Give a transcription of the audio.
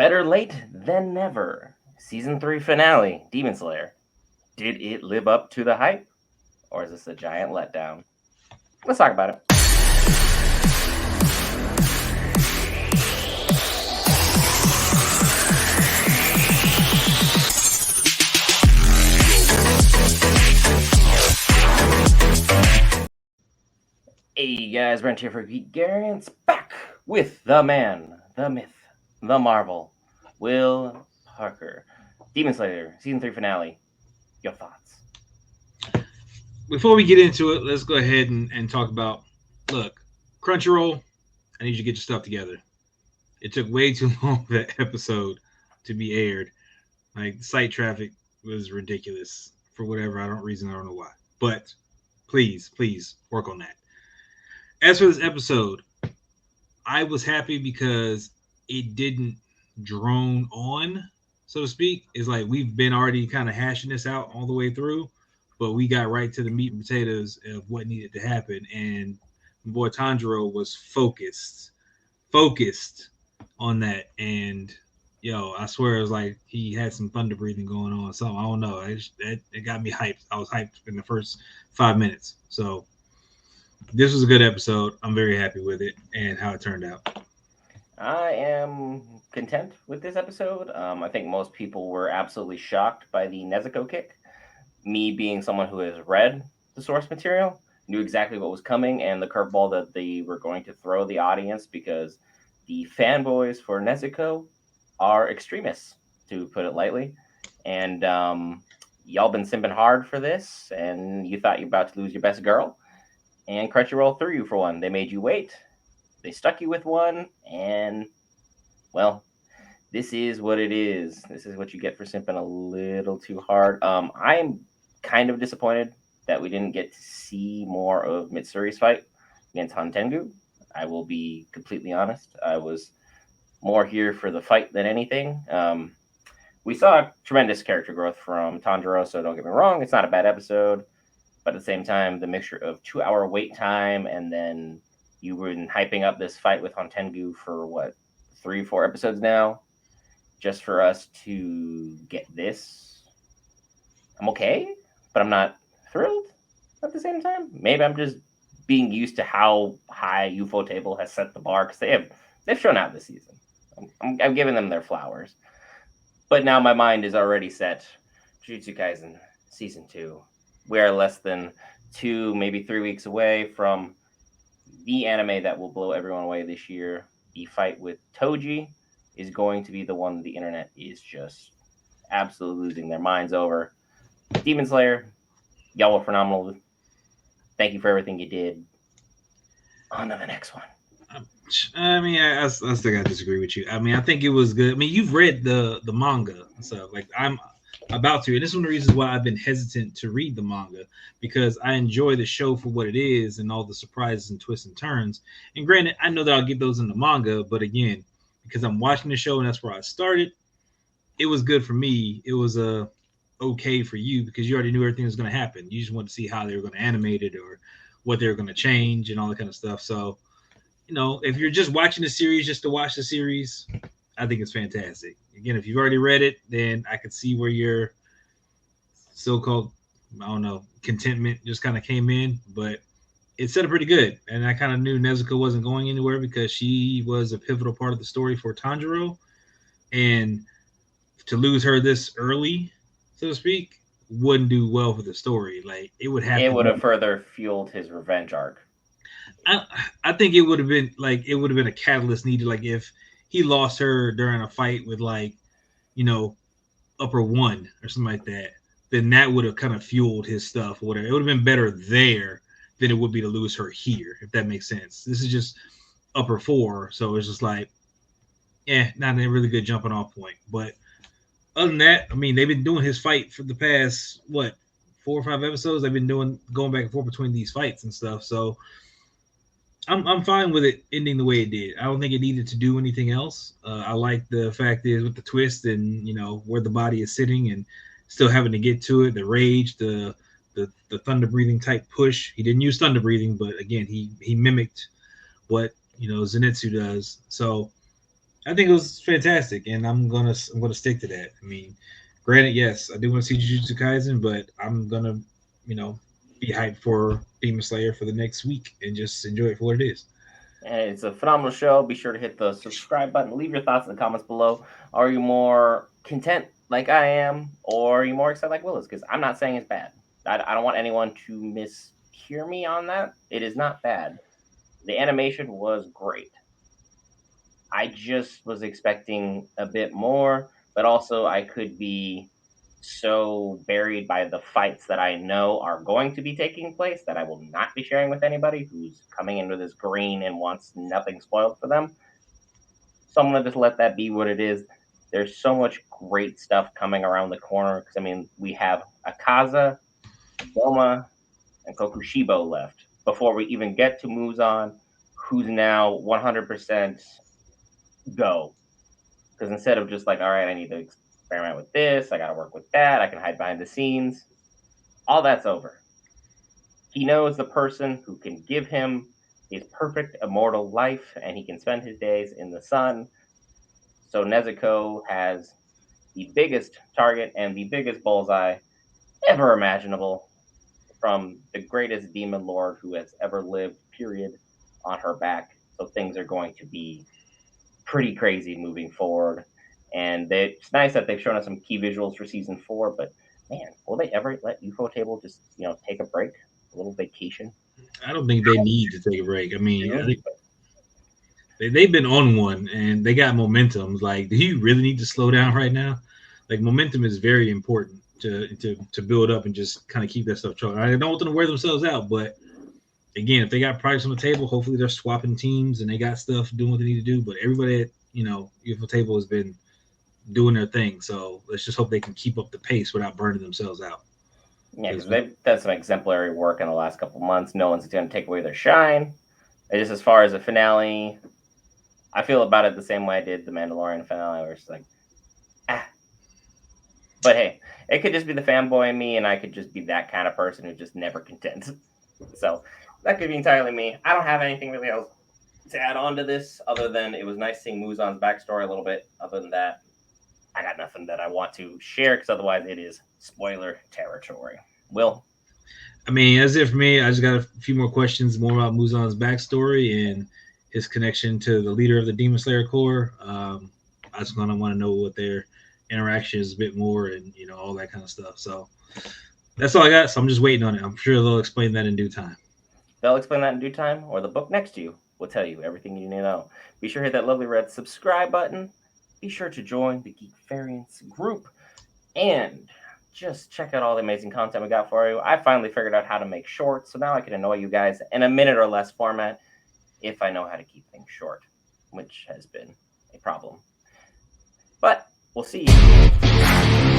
Better late than never. Season 3 finale, Demon Slayer. Did it live up to the hype? Or is this a giant letdown? Let's talk about it. Hey guys, Brent here for Geek, and back with the man, the myth, the marvel, Will Parker. Demon Slayer, Season 3 finale. Your thoughts? Before we get into it, let's go ahead and talk about, look, Crunchyroll, I need you to get your stuff together. It took way too long for that episode to be aired. Like, site traffic was ridiculous for whatever I don't know why. But please work on that. As for this episode, I was happy because it didn't drone on, so to speak. It's like we've been already kind of hashing this out all the way through, but we got right to the meat and potatoes of what needed to happen. And boy Tanjiro was focused on that. And I swear it was like he had some thunder breathing going on. Something I don't know. It got me hyped. I was hyped in the first 5 minutes. So this was a good episode. I'm very happy with it and how it turned out. I am content with this episode. I think most people were absolutely shocked by the Nezuko kick. Me being someone who has read the source material, knew exactly what was coming and the curveball that they were going to throw the audience, because the fanboys for Nezuko are extremists, to put it lightly. And y'all been simping hard for this, and you thought you're about to lose your best girl. And Crunchyroll threw you for one. They made you wait. They stuck you with one, and well, this is what it is. This is what you get for simping a little too hard. I'm kind of disappointed that we didn't get to see more of Mitsuri's fight against Hantengu. I will be completely honest. I was more here for the fight than anything. We saw tremendous character growth from Tanjiro, so don't get me wrong, it's not a bad episode. But at the same time, the mixture of 2-hour wait time, and then you were hyping up this fight with Hantengu for what, 3-4 episodes now, just for us to get this. I'm okay, but I'm not thrilled at the same time. Maybe I'm just being used to how high UFO Table has set the bar, because they've shown out this season. I'm giving them their flowers. But now my mind is already set. Jujutsu Kaisen Season 2. We are less than 2, maybe 3 weeks away from the anime that will blow everyone away this year. The fight with Toji is going to be the one the internet is just absolutely losing their minds over. Demon Slayer, y'all were phenomenal. Thank you for everything you did. On to the next one. I mean, I still gotta disagree with you. I mean, I think it was good. I mean, you've read the manga, so like I'm about to, and this is one of the reasons why I've been hesitant to read the manga, because I enjoy the show for what it is and all the surprises and twists and turns. And granted, I know that I'll get those in the manga, but again, because I'm watching the show and that's where I started, it was good for me. It was okay for you because you already knew everything was going to happen. You just wanted to see how they were going to animate it or what they were going to change and all that kind of stuff. So, if you're just watching the series just to watch the series, I think it's fantastic. Again, if you've already read it, then I could see where your so-called, I don't know, contentment just kind of came in, but it set up pretty good. And I kind of knew Nezuko wasn't going anywhere because she was a pivotal part of the story for Tanjiro. And to lose her this early, so to speak, wouldn't do well for the story. Like, it would have further fueled his revenge arc. I think it would have been a catalyst needed. Like if he lost her during a fight with upper one or something like that, then that would have kind of fueled his stuff or whatever. It would have been better there than it would be to lose her here, if that makes sense. This is just upper 4, so it's just like, not a really good jumping off point. But other than that, I mean, they've been doing his fight for the past 4 or 5 episodes. They've been going back and forth between these fights and stuff. So I'm fine with it ending the way it did. I don't think it needed to do anything else. I like the fact is with the twist and where the body is sitting and still having to get to it, the rage, the thunder breathing type push. He didn't use thunder breathing, but again, he mimicked what Zenitsu does. So I think it was fantastic, and I'm gonna stick to that. I mean, granted, yes, I do want to see Jujutsu Kaisen, but I'm gonna, you know, be hyped for Demon Slayer for the next week and just enjoy it for what it is. And it's a phenomenal show. Be sure to hit the subscribe button. Leave your thoughts in the comments below. Are you more content like I am, or are you more excited like Willis? Because I'm not saying it's bad. I don't want anyone to mishear me on that. It is not bad. The animation was great. I just was expecting a bit more, but also I could be so buried by the fights that I know are going to be taking place that I will not be sharing with anybody who's coming into this green and wants nothing spoiled for them. So I'm gonna just let that be what it is. There's so much great stuff coming around the corner because I mean we have Akaza, Doma, and Kokushibo left before we even get to Muzan, who's now 100% go. Because instead of just like, all right, I need to experiment with this, I got to work with that, I can hide behind the scenes, all that's over. He knows the person who can give him his perfect immortal life and he can spend his days in the sun. So Nezuko has the biggest target and the biggest bullseye ever imaginable from the greatest demon lord who has ever lived, period, on her back. So things are going to be pretty crazy moving forward. And it's nice that they've shown us some key visuals for season 4, but man, will they ever let Ufotable just, take a break, a little vacation? I don't think they need to take a break. I mean, I Really? think they've been on one and they got momentum. Like, do you really need to slow down right now? Like, momentum is very important to build up and just kind of keep that stuff going. I don't want them to wear themselves out, but again, if they got products on the table, hopefully they're swapping teams and they got stuff doing what they need to do. But everybody at UFO table has been doing their thing, so let's just hope they can keep up the pace without burning themselves out. Yeah, because they've done some exemplary work in the last couple months. No one's going to take away their shine. And just as far as a finale, I feel about it the same way I did the Mandalorian finale, where it's like, ah. But hey, it could just be the fanboy in me, and I could just be that kind of person who's just never content. So that could be entirely me. I don't have anything really else to add on to this other than it was nice seeing Muzan's backstory a little bit. Other than that, I got nothing that I want to share because otherwise it is spoiler territory. Will? I mean, as if for me, I just got a few more questions more about Muzan's backstory and his connection to the leader of the Demon Slayer Corps. I just gonna want to know what their interaction is a bit more and all that kind of stuff. So that's all I got. So I'm just waiting on it. I'm sure they'll explain that in due time. They'll explain that in due time, or the book next to you will tell you everything you need to know. Be sure to hit that lovely red subscribe button. Be sure to join the Geek Variants group. And just check out all the amazing content we got for you. I finally figured out how to make shorts, so now I can annoy you guys in a minute or less format if I know how to keep things short, which has been a problem. But we'll see you.